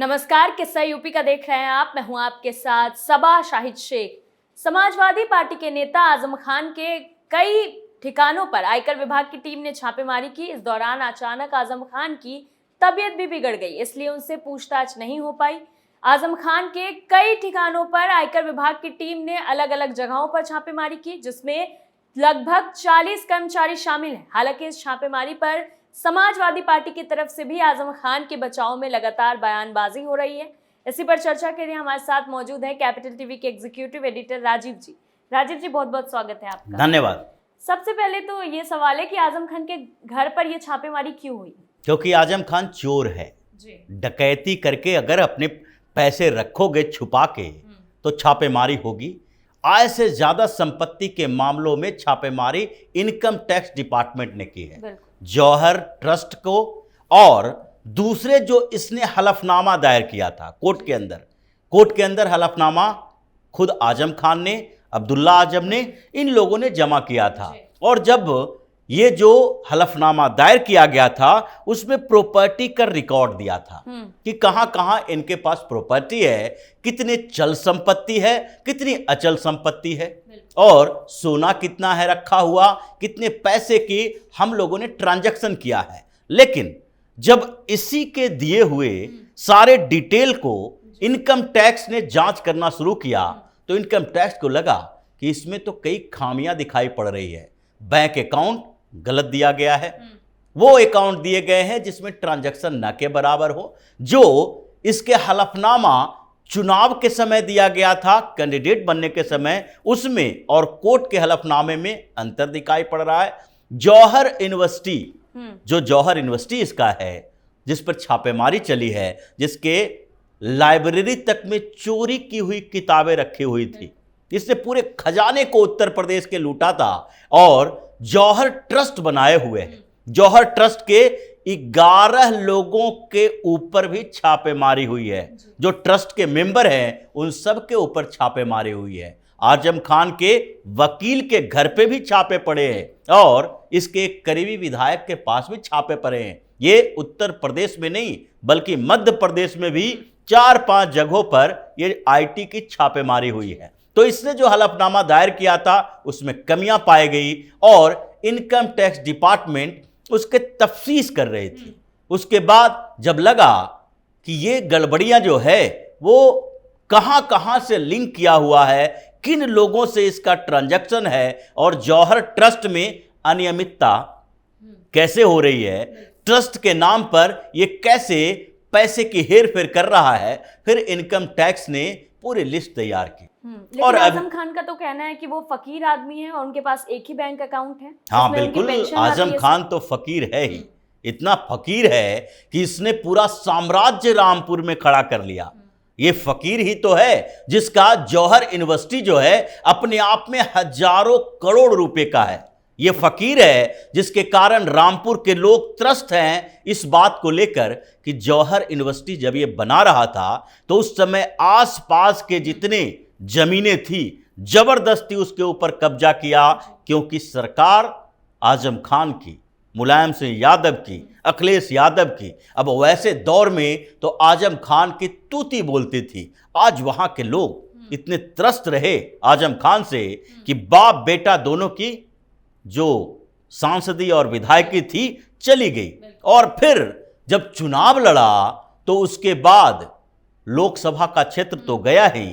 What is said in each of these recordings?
नमस्कार, किस्सा यूपी का देख रहे हैं आप। मैं हूं आपके साथ सबा शाहिद शेख। समाजवादी पार्टी के नेता आजम खान के कई ठिकानों पर आयकर विभाग की टीम ने छापेमारी की। इस दौरान अचानक आजम खान की तबीयत भी बिगड़ गई, इसलिए उनसे पूछताछ नहीं हो पाई। आजम खान के कई ठिकानों पर आयकर विभाग की टीम ने अलग अलग जगहों पर छापेमारी की, जिसमें लगभग 40 कर्मचारी शामिल हैं। हालांकि इस छापेमारी पर समाजवादी पार्टी की तरफ से भी आजम खान के बचाव में लगातार बयानबाजी हो रही है। इसी पर चर्चा के लिए हमारे साथ मौजूद है कैपिटल टीवी के एग्जीक्यूटिव एडिटर राजीव जी। राजीव जी, बहुत बहुत स्वागत है आपका। धन्यवाद। सबसे पहले तो ये सवाल है कि आजम खान के घर पर ये छापेमारी क्यों हुई? क्योंकि आजम खान चोर है जी। डकैती करके अगर अपने पैसे रखोगे छुपा के तो छापेमारी होगी। आय से ज्यादा संपत्ति के मामलों में छापेमारी इनकम टैक्स डिपार्टमेंट ने की है, जौहर ट्रस्ट को, और दूसरे जो इसने हलफनामा दायर किया था कोर्ट के अंदर हलफनामा खुद आजम खान ने, अब्दुल्ला आजम ने, इन लोगों ने जमा किया था। और जब ये जो हलफनामा दायर किया गया था उसमें प्रॉपर्टी का रिकॉर्ड दिया था कि कहां कहां इनके पास प्रॉपर्टी है, कितने चल संपत्ति है, कितनी अचल संपत्ति है, और सोना कितना है रखा हुआ, कितने पैसे की हम लोगों ने ट्रांजैक्शन किया है। लेकिन जब इसी के दिए हुए सारे डिटेल को इनकम टैक्स ने जांच करना शुरू किया तो इनकम टैक्स को लगा कि इसमें तो कई खामियां दिखाई पड़ रही है। बैंक अकाउंट गलत दिया गया है, वो अकाउंट दिए गए हैं जिसमें ट्रांजैक्शन न के बराबर हो, जो इसके हलफनामा चुनाव के समय दिया गया था, कैंडिडेट बनने के समय, उसमें और कोर्ट के हलफनामे में अंतर दिखाई पड़ रहा है। जौहर यूनिवर्सिटी, जो जौहर यूनिवर्सिटी इसका है, जिस पर छापेमारी चली है, जिसके लाइब्रेरी तक में चोरी की हुई किताबें रखी हुई थी, इसने पूरे खजाने को उत्तर प्रदेश के लूटा था, और जौहर ट्रस्ट बनाए हुए हैं। जौहर ट्रस्ट के 11 लोगों के ऊपर भी छापेमारी हुई है। जो ट्रस्ट के मेंबर हैं उन सब के ऊपर छापेमारी हुई है। आजम खान के वकील के घर पे भी छापे पड़े हैं, और इसके एक करीबी विधायक के पास भी छापे पड़े हैं। ये उत्तर प्रदेश में नहीं बल्कि मध्य प्रदेश में भी 4-5 जगहों पर ये आईटी की छापेमारी हुई है। तो इसने जो हलफनामा दायर किया था उसमें कमियां पाई गई, और इनकम टैक्स डिपार्टमेंट उसके तफ्तीश कर रही थी। उसके बाद जब लगा कि ये गड़बड़ियां जो है वो कहां कहां से लिंक किया हुआ है, किन लोगों से इसका ट्रांजैक्शन है, और जौहर ट्रस्ट में अनियमितता कैसे हो रही है, ट्रस्ट के नाम पर ये कैसे पैसे की हेरफेर कर रहा है, फिर इनकम टैक्स ने पूरी लिस्ट तैयार की। और आजम खान का तो कहना है कि वो फकीर आदमी है और उनके पास एक ही बैंक अकाउंट है। हाँ बिल्कुल, आजम खान तो फकीर है ही, इतना फकीर है कि इसने पूरा साम्राज्य रामपुर में खड़ा कर लिया। ये फकीर ही तो है जिसका जौहर यूनिवर्सिटी जो है अपने आप में हजारों करोड़ रुपए का है। ये फकीर है जिसके कारण रामपुर के लोग त्रस्त हैं इस बात को लेकर कि जौहर यूनिवर्सिटी जब ये बना रहा था तो उस समय आसपास के जितने जमीनें थी जबरदस्ती उसके ऊपर कब्जा किया, क्योंकि सरकार आजम खान की, मुलायम सिंह यादव की, अखिलेश यादव की, अब वैसे दौर में तो आजम खान की तूती बोलती थी। आज वहां के लोग इतने त्रस्त रहे आजम खान से कि बाप बेटा दोनों की जो सांसदी और विधायकी थी चली गई, और फिर जब चुनाव लड़ा तो उसके बाद लोकसभा का क्षेत्र तो गया ही,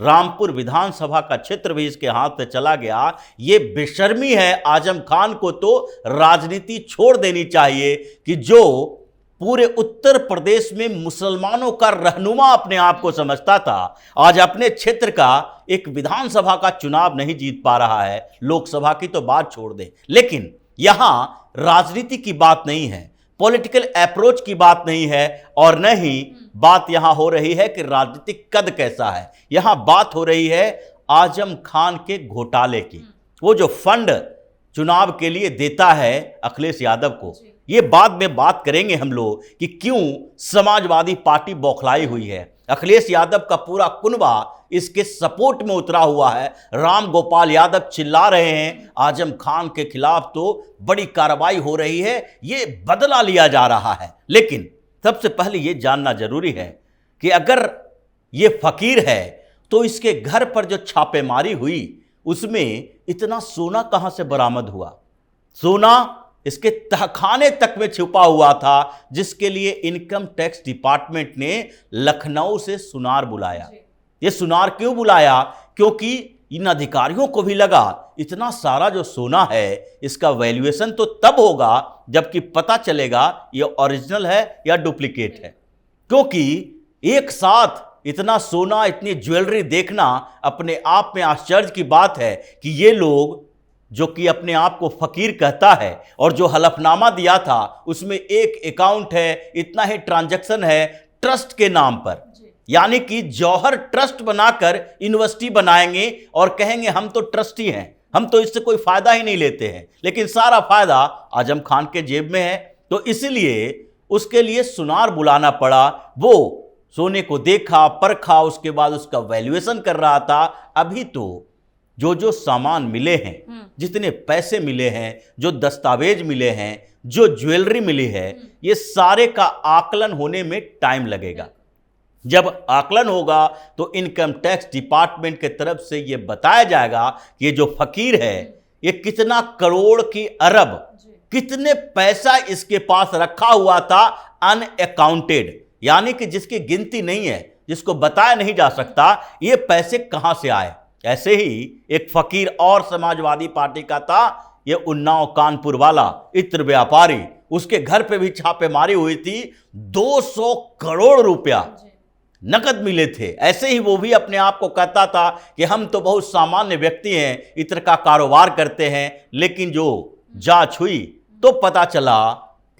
रामपुर विधानसभा का क्षेत्र भी इसके हाथ से चला गया। ये बेशर्मी है। आजम खान को तो राजनीति छोड़ देनी चाहिए कि जो पूरे उत्तर प्रदेश में मुसलमानों का रहनुमा अपने आप को समझता था, आज अपने क्षेत्र का एक विधानसभा का चुनाव नहीं जीत पा रहा है। लोकसभा की तो बात छोड़ दे, लेकिन यहां राजनीति की बात नहीं है, पॉलिटिकल अप्रोच की बात नहीं है, और न ही बात यहां हो रही है कि राजनीतिक कद कैसा है। यहां बात हो रही है आजम खान के घोटाले की। वो जो फंड चुनाव के लिए देता है अखिलेश यादव को, ये बाद में बात करेंगे हम लोग कि क्यों समाजवादी पार्टी बौखलाई हुई है। अखिलेश यादव का पूरा कुनबा इसके सपोर्ट में उतरा हुआ है। राम गोपाल यादव चिल्ला रहे हैं आजम खान के खिलाफ तो बड़ी कार्रवाई हो रही है, ये बदला लिया जा रहा है। लेकिन सबसे पहले ये जानना जरूरी है कि अगर ये फकीर है तो इसके घर पर जो छापेमारी हुई उसमें इतना सोना कहां से बरामद हुआ। सोना इसके तहखाने तक में छुपा हुआ था, जिसके लिए इनकम टैक्स डिपार्टमेंट ने लखनऊ से सुनार बुलाया। ये सुनार क्यों बुलाया? क्योंकि इन अधिकारियों को भी लगा इतना सारा जो सोना है इसका वैल्यूएशन तो तब होगा जबकि पता चलेगा ये ओरिजिनल है या डुप्लीकेट है। क्योंकि एक साथ इतना सोना, इतनी ज्वेलरी देखना अपने आप में आश्चर्य की बात है कि ये लोग जो कि अपने आप को फकीर कहता है और जो हलफनामा दिया था उसमें एक अकाउंट है, इतना ही ट्रांजैक्शन है ट्रस्ट के नाम पर, यानी कि जौहर ट्रस्ट बनाकर यूनिवर्सिटी बनाएंगे और कहेंगे हम तो ट्रस्टी हैं, हम तो इससे कोई फायदा ही नहीं लेते हैं, लेकिन सारा फायदा आजम खान के जेब में है। तो इसलिए उसके लिए सुनार बुलाना पड़ा। वो सोने को देखा, परखा, उसके बाद उसका वैल्यूएशन कर रहा था। अभी तो जो सामान मिले हैं, जितने पैसे मिले हैं, जो दस्तावेज मिले हैं, जो ज्वेलरी मिली है, ये सारे का आकलन होने में टाइम लगेगा। जब आकलन होगा तो इनकम टैक्स डिपार्टमेंट के तरफ से ये बताया जाएगा कि ये जो फकीर है ये कितना करोड़ की अरब, कितने पैसा इसके पास रखा हुआ था अनअकाउंटेड, यानी कि जिसकी गिनती नहीं है, जिसको बताया नहीं जा सकता ये पैसे कहां से आए। ऐसे ही एक फकीर और समाजवादी पार्टी का था, ये उन्नाव कानपुर वाला इत्र व्यापारी, उसके घर पे भी छापेमारी हुई थी। 200 करोड़ रुपया नकद मिले थे। ऐसे ही वो भी अपने आप को कहता था कि हम तो बहुत सामान्य व्यक्ति हैं, इत्र का कारोबार करते हैं। लेकिन जो जांच हुई तो पता चला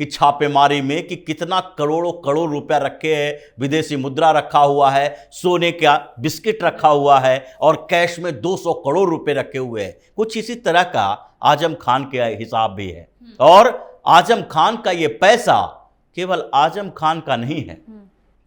कि छापेमारी में कि कितना करोड़ों करोड़ रुपया रखे हैं, विदेशी मुद्रा रखा हुआ है, सोने का बिस्किट रखा हुआ है और कैश में 200 करोड़ रुपए रखे हुए हैं। कुछ इसी तरह का आजम खान के हिसाब भी है। और आजम खान का ये पैसा केवल आजम खान का नहीं है।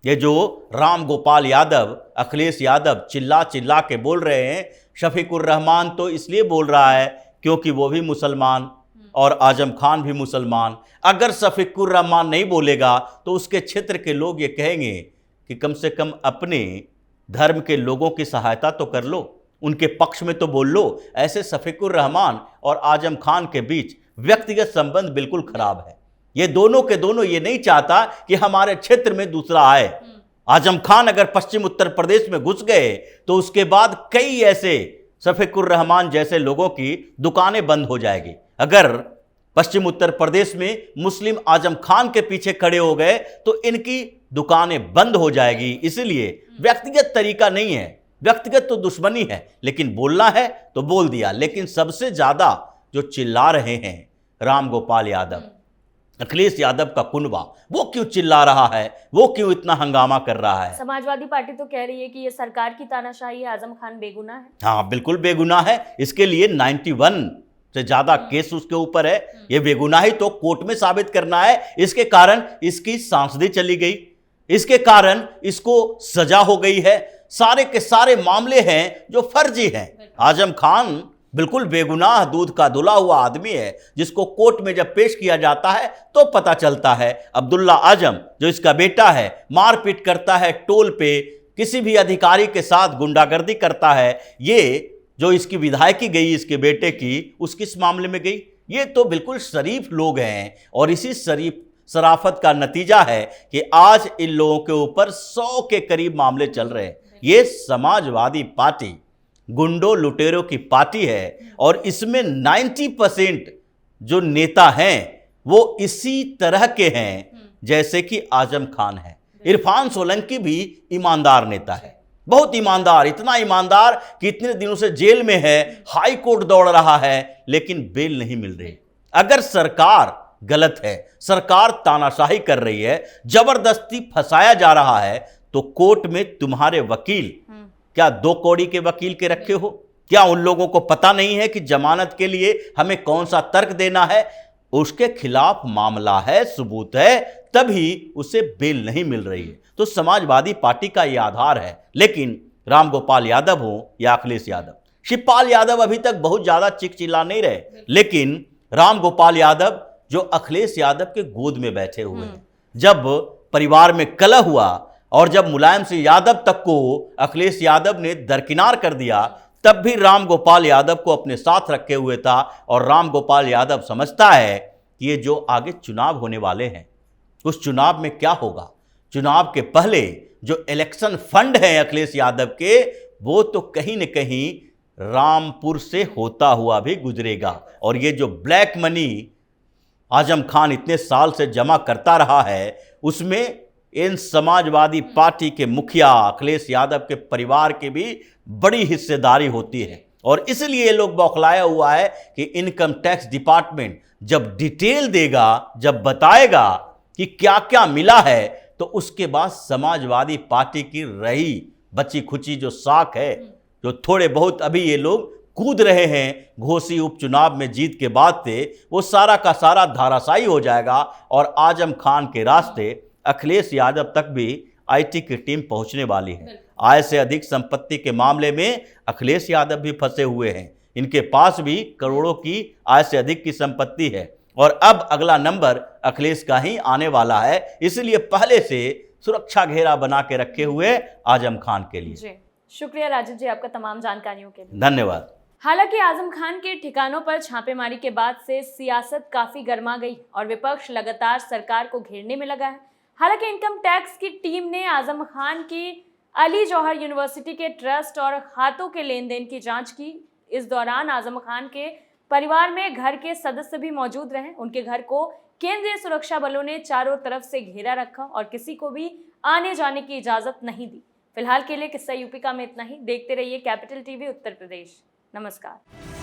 ये जो राम गोपाल यादव, अखिलेश यादव चिल्ला चिल्ला के बोल रहे हैं, शफीकुर रहमान तो इसलिए बोल रहा है क्योंकि वो भी मुसलमान और आजम खान भी मुसलमान। अगर शफीकुर रहमान नहीं बोलेगा तो उसके क्षेत्र के लोग ये कहेंगे कि कम से कम अपने धर्म के लोगों की सहायता तो कर लो, उनके पक्ष में तो बोल लो। ऐसे शफीकुर रहमान और आजम खान के बीच व्यक्तिगत संबंध बिल्कुल खराब है। ये दोनों के दोनों ये नहीं चाहता कि हमारे क्षेत्र में दूसरा आए। आजम खान अगर पश्चिम उत्तर प्रदेश में घुस गए तो उसके बाद कई ऐसे शफीकुर रहमान जैसे लोगों की दुकानें बंद हो जाएगी। अगर पश्चिम उत्तर प्रदेश में मुस्लिम आजम खान के पीछे खड़े हो गए तो इनकी दुकानें बंद हो जाएगी। इसलिए व्यक्तिगत तरीका नहीं है, व्यक्तिगत तो दुश्मनी है, लेकिन बोलना है तो बोल दिया। लेकिन सबसे ज्यादा जो चिल्ला रहे हैं राम गोपाल यादव, अखिलेश यादव का कुनबा, वो क्यों चिल्ला रहा है, वो क्यों इतना हंगामा कर रहा है? समाजवादी पार्टी तो कह रही है कि ये सरकार की तानाशाही है, आजम खान बेगुनाह है। हाँ, बिल्कुल बेगुनाह है। इसके लिए 91 से ज्यादा केस उसके ऊपर है। ये बेगुनाही तो कोर्ट में साबित करना है। इसके कारण इसकी सांसदी चली गई, इसके कारण इसको सजा हो गई है। सारे के सारे मामले हैं जो फर्जी हैं। आजम खान बिल्कुल बेगुनाह दूध का धुला हुआ आदमी है, जिसको कोर्ट में जब पेश किया जाता है तो पता चलता है। अब्दुल्ला आजम जो इसका बेटा है, मारपीट करता है टोल पे, किसी भी अधिकारी के साथ गुंडागर्दी करता है। ये जो इसकी विधायकी गई इसके बेटे की, उसकी किस मामले में गई? ये तो बिल्कुल शरीफ लोग हैं और इसी शराफत का नतीजा है कि आज इन लोगों के ऊपर 100 के करीब मामले चल रहे हैं। ये समाजवादी पार्टी गुंडों लुटेरों की पार्टी है और इसमें 90% जो नेता हैं वो इसी तरह के हैं जैसे कि आजम खान है। इरफान सोलंकी भी ईमानदार नेता है, बहुत ईमानदार, इतना ईमानदार कि इतने दिनों से जेल में है, हाई कोर्ट दौड़ रहा है, लेकिन बेल नहीं मिल रही। अगर सरकार गलत है, सरकार तानाशाही कर रही है, जबरदस्ती फंसाया जा रहा है, तो कोर्ट में तुम्हारे वकील क्या 2 कौड़ी के वकील के रखे हो? क्या उन लोगों को पता नहीं है कि जमानत के लिए हमें कौन सा तर्क देना है? उसके खिलाफ मामला है, सबूत है, तभी उसे बेल नहीं मिल रही है। तो समाजवादी पार्टी का यह आधार है। लेकिन राम गोपाल यादव हो या अखिलेश यादव, शिवपाल यादव अभी तक बहुत ज्यादा चिल्ला नहीं रहे, लेकिन राम गोपाल यादव जो अखिलेश यादव के गोद में बैठे हुए हैं, जब परिवार में कलह हुआ, और जब मुलायम सिंह यादव तक को अखिलेश यादव ने दरकिनार कर दिया, तब भी राम गोपाल यादव को अपने साथ रखे हुए था। और राम गोपाल यादव समझता है कि ये जो आगे चुनाव होने वाले हैं, उस चुनाव में क्या होगा, चुनाव के पहले जो इलेक्शन फंड है अखिलेश यादव के, वो तो कहीं न कहीं रामपुर से होता हुआ भी गुजरेगा। और ये जो ब्लैक मनी आजम खान इतने साल से जमा करता रहा है, उसमें इन समाजवादी पार्टी के मुखिया अखिलेश यादव के परिवार की भी बड़ी हिस्सेदारी होती है। और इसलिए ये लोग बौखलाया हुआ है कि इनकम टैक्स डिपार्टमेंट जब डिटेल देगा, जब बताएगा कि क्या क्या मिला है, तो उसके बाद समाजवादी पार्टी की रही बची खुची जो साख है, जो थोड़े बहुत अभी ये लोग कूद रहे हैं घोसी उपचुनाव में जीत के बाद से, वो सारा का सारा धाराशायी हो जाएगा। और आजम खान के रास्ते अखिलेश यादव तक भी आईटी की टीम पहुंचने वाली है। आय से अधिक संपत्ति के मामले में अखिलेश यादव भी फंसे हुए हैं। इनके पास भी करोड़ों की आय से अधिक की संपत्ति है और अब अगला नंबर अखिलेश का ही आने वाला है। इसलिए पहले से सुरक्षा घेरा बना के रखे हुए आजम खान के लिए। जी, शुक्रिया राजीव जी आपका तमाम जानकारियों के लिए। धन्यवाद। हालांकि आजम खान के ठिकानों पर छापेमारी के बाद से सियासत काफी गर्मा गई और विपक्ष लगातार सरकार को घेरने में लगा है। हालांकि इनकम टैक्स की टीम ने आजम खान की अली जौहर यूनिवर्सिटी के ट्रस्ट और खातों के लेन देन की जांच की। इस दौरान आजम खान के परिवार में घर के सदस्य भी मौजूद रहे। उनके घर को केंद्रीय सुरक्षा बलों ने चारों तरफ से घेरा रखा और किसी को भी आने जाने की इजाजत नहीं दी। फिलहाल के लिए किस्सा यूपी का में इतना ही। देखते रहिए कैपिटल टीवी उत्तर प्रदेश। नमस्कार।